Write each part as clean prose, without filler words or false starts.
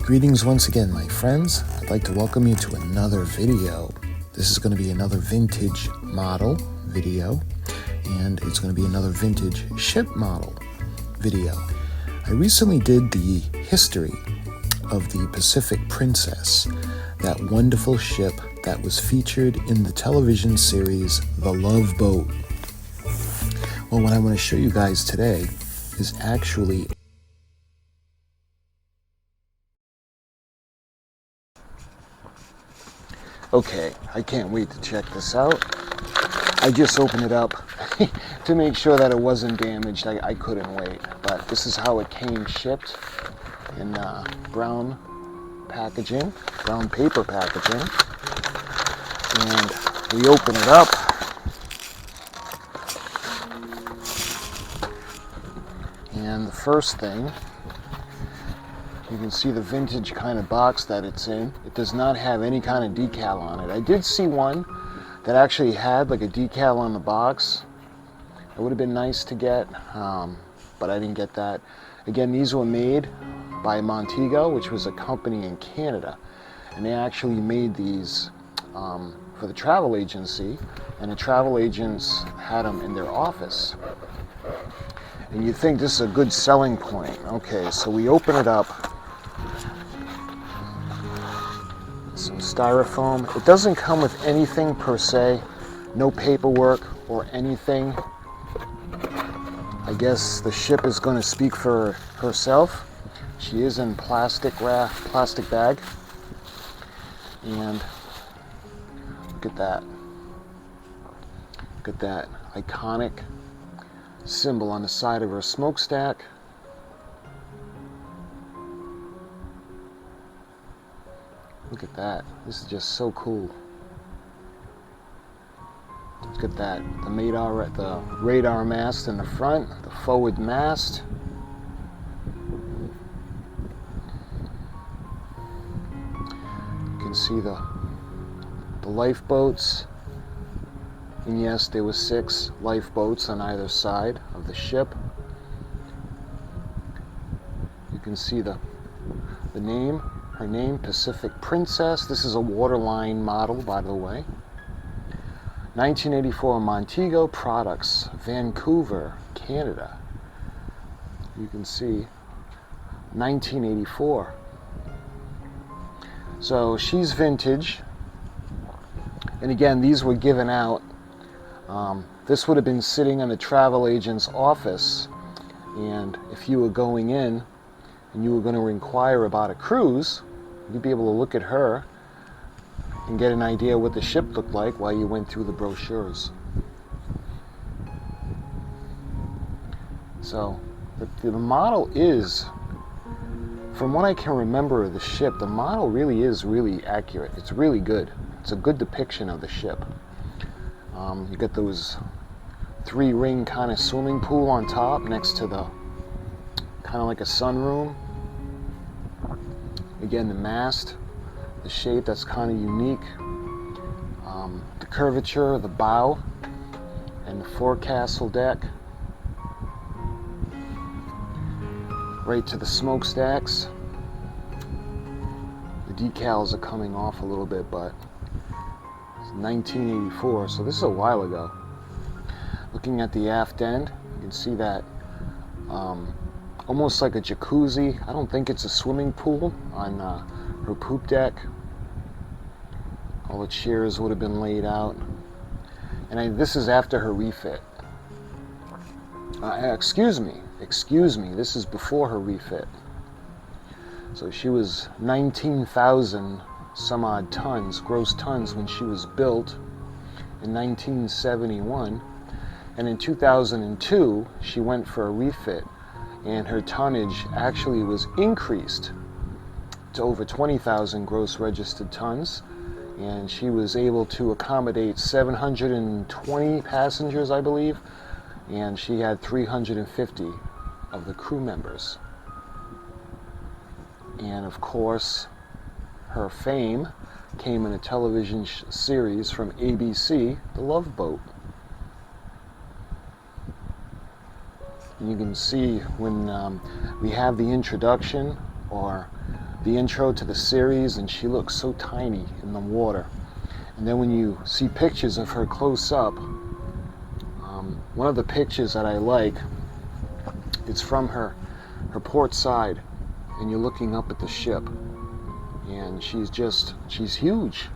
Greetings once again, my friends. I'd like to welcome you to another video. This is going to be another vintage model video, and it's going to be another vintage ship model video. I recently did the history of the Pacific Princess, that wonderful ship that was featured in the television series The Love Boat. Well, what I want to show you guys today is actually okay, I can't wait to check this out. I just opened it up to make sure that it wasn't damaged. I couldn't wait. But this is how it came shipped in brown packaging, brown paper packaging. And we open it up. And the first thing, you can see the vintage kind of box that it's in. It does not have any kind of decal on it. I did see one that actually had like a decal on the box. It would have been nice to get, but I didn't get that. Again, these were made by Montego, which was a company in Canada. And they actually made these for the travel agency, and the travel agents had them in their office. And you think this is a good selling point. Okay, so we open it up. Some styrofoam. It doesn't come with anything per se, no paperwork or anything. I guess the ship is going to speak for herself. She is in plastic bag. And look at that. Look at that iconic symbol on the side of her smokestack. Look at that. This is just so cool. Look at that. The radar mast in the front, the forward mast. You can see the lifeboats. And yes, there were 6 lifeboats on either side of the ship. You can see the name. Her name, Pacific Princess. This is a waterline model, by the way. 1984 Montego Products, Vancouver, Canada. You can see 1984. So she's vintage. And again, these were given out. This would have been sitting in the travel agent's office. And if you were going in and you were going to inquire about a cruise, you'd be able to look at her and get an idea what the ship looked like while you went through the brochures. So the model is, from what I can remember of the ship, the model really is really accurate. It's really good. It's a good depiction of the ship. You got those 3-ring kind of swimming pool on top next to the kind of like a sunroom. Again, the mast, the shape that's kind of unique. The curvature of the bow and the forecastle deck. Right to the smokestacks. The decals are coming off a little bit, but it's 1984, so this is a while ago. Looking at the aft end, you can see that almost like a jacuzzi. I don't think it's a swimming pool on her poop deck. All the chairs would have been laid out. And this is after her refit. Excuse me, this is before her refit. So she was 19,000 some odd tons, gross tons, when she was built in 1971. And in 2002, she went for a refit. And her tonnage actually was increased to over 20,000 gross registered tons. And she was able to accommodate 720 passengers, I believe. And she had 350 of the crew members. And of course, her fame came in a television series from ABC, The Love Boat. And you can see when we have the introduction, or the intro to the series, and she looks so tiny in the water. And then when you see pictures of her close up, one of the pictures that I like, it's from her port side, and you're looking up at the ship, and she's huge.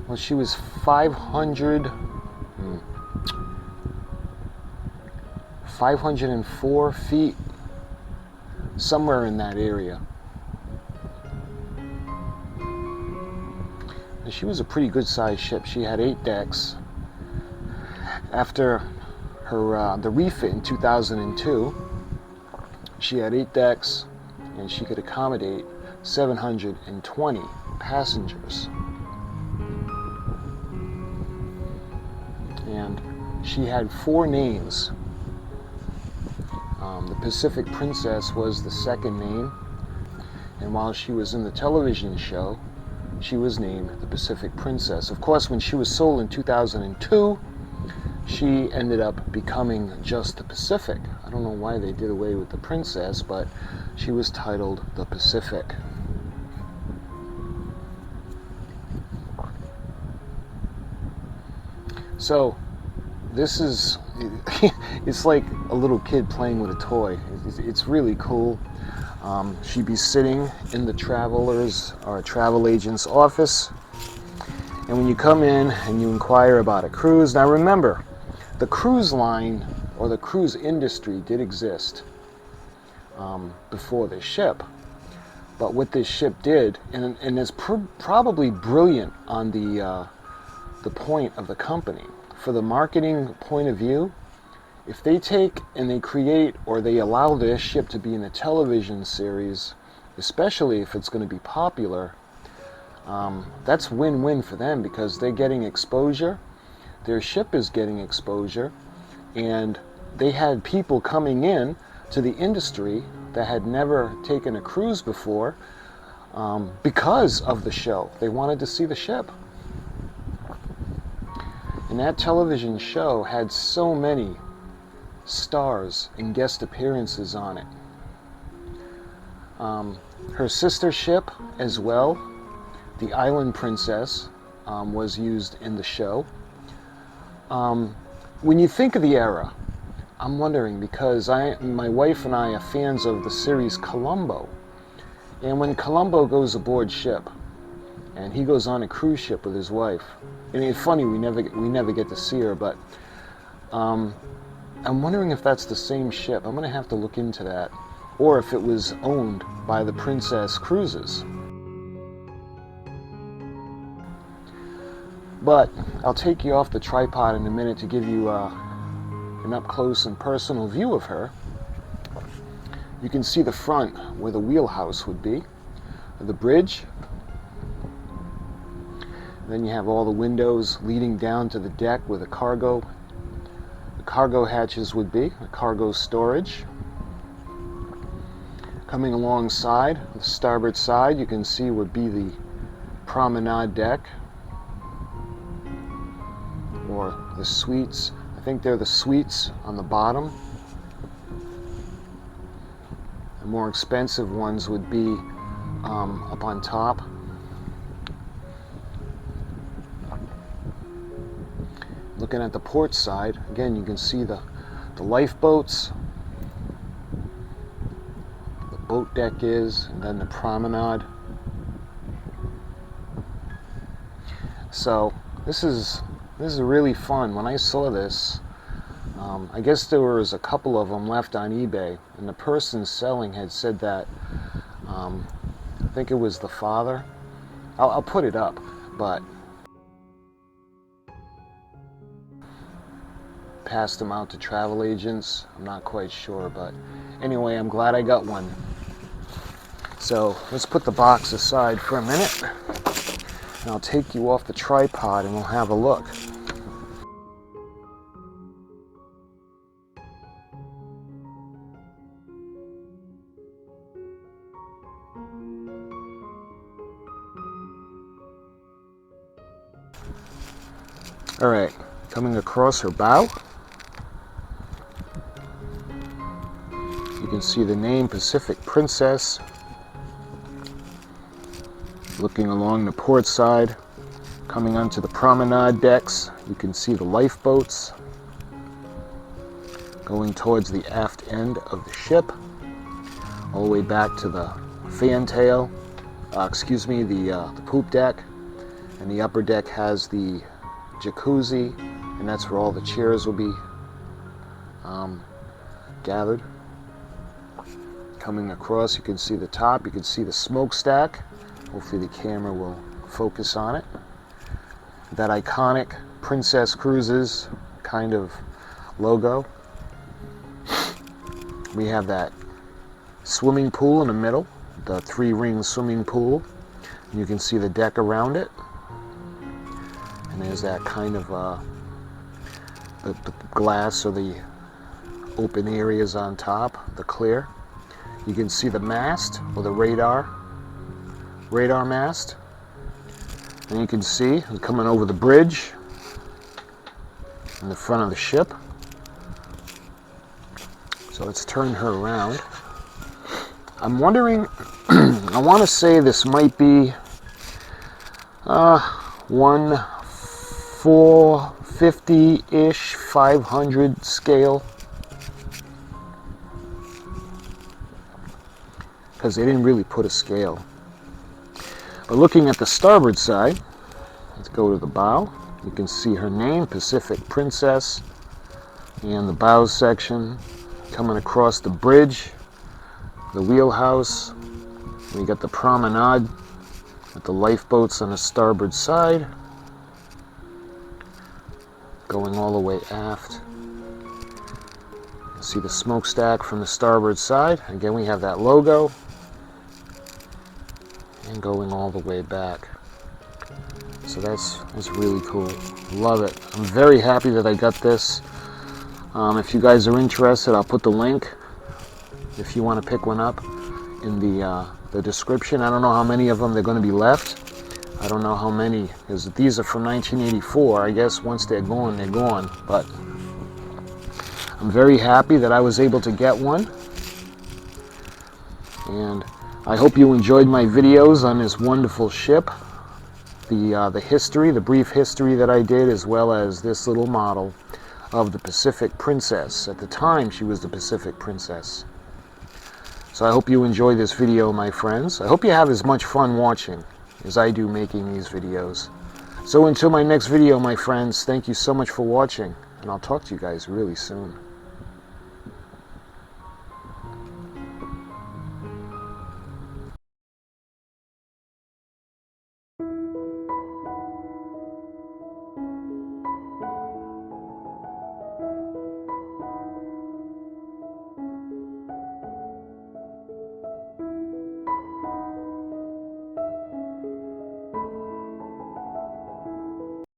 Well, she was 504 feet, somewhere in that area. And she was a pretty good sized ship. She had 8 decks. After the refit in 2002, she had 8 decks, and she could accommodate 720 passengers. And she had 4 names. The Pacific Princess was the second name, and while she was in the television show, she was named the Pacific Princess. Of course, when she was sold in 2002, she ended up becoming just the Pacific. I don't know why they did away with the Princess, but she was titled the Pacific. So this is, it's like a little kid playing with a toy. It's really cool. She'd be sitting in the traveler's or travel agent's office, and when you come in and you inquire about a cruise, now remember, the cruise line or the cruise industry did exist before this ship. But what this ship did, and is probably brilliant on the point of the company, for the marketing point of view, if they take and they create or they allow this ship to be in a television series, especially if it's going to be popular, that's win-win for them, because they're getting exposure, their ship is getting exposure, and they had people coming in to the industry that had never taken a cruise before because of the show. They wanted to see the ship. And that television show had so many stars and guest appearances on it. Her sister ship as well, the Island Princess, was used in the show. When you think of the era, I'm wondering, because my wife and I are fans of the series Columbo, and when Columbo goes aboard ship and he goes on a cruise ship with his wife, and it's funny, we never get to see her, but I'm wondering if that's the same ship. I'm going to have to look into that, or if it was owned by the Princess Cruises. But I'll take you off the tripod in a minute to give you an up-close and personal view of her. You can see the front where the wheelhouse would be, the bridge. Then you have all the windows leading down to the deck where the cargo hatches would be, the cargo storage. Coming alongside, the starboard side, you can see would be the promenade deck, or the suites. I think they're the suites on the bottom. The more expensive ones would be up on top. Looking at the port side, again, you can see the lifeboats, the boat deck is, and then the promenade. So this is really fun. When I saw this, I guess there was a couple of them left on eBay, and the person selling had said that, I think it was the father. I'll put it up, but passed them out to travel agents. I'm not quite sure, but anyway, I'm glad I got one. So let's put the box aside for a minute, and I'll take you off the tripod and we'll have a look. All right, coming across her bow, You can see the name Pacific Princess. Looking along the port side, coming onto the promenade decks, you can see the lifeboats going towards the aft end of the ship, all the way back to the fantail, the poop deck, and the upper deck has the jacuzzi, and that's where all the chairs will be gathered. Coming across, you can see the top, you can see the smokestack. Hopefully the camera will focus on it. That iconic Princess Cruises kind of logo. We have that swimming pool in the middle, the 3-ring swimming pool. And you can see the deck around it. And there's that kind of the glass or the open areas on top, the clear. You can see the mast or the radar mast. And you can see coming over the bridge in the front of the ship. So let's turn her around. I'm wondering, I want to say this might be 450-ish, 500 scale. Because they didn't really put a scale. But looking at the starboard side, let's go to the bow. You can see her name, Pacific Princess, and the bow section coming across the bridge, the wheelhouse. We got the promenade with the lifeboats on the starboard side, going all the way aft. See the smokestack from the starboard side. Again, we have that logo. And going all the way back. So that's really cool. Love it. I'm very happy that I got this. If you guys are interested, I'll put the link if you want to pick one up in the description. I don't know how many of them they're going to be left. I don't know how many, because these are from 1984. I guess once they're gone, they're gone. But I'm very happy that I was able to get one. And I hope you enjoyed my videos on this wonderful ship, the history, the brief history that I did, as well as this little model of the Pacific Princess. At the time, she was the Pacific Princess. So I hope you enjoy this video, my friends. I hope you have as much fun watching as I do making these videos. So until my next video, my friends, thank you so much for watching, and I'll talk to you guys really soon.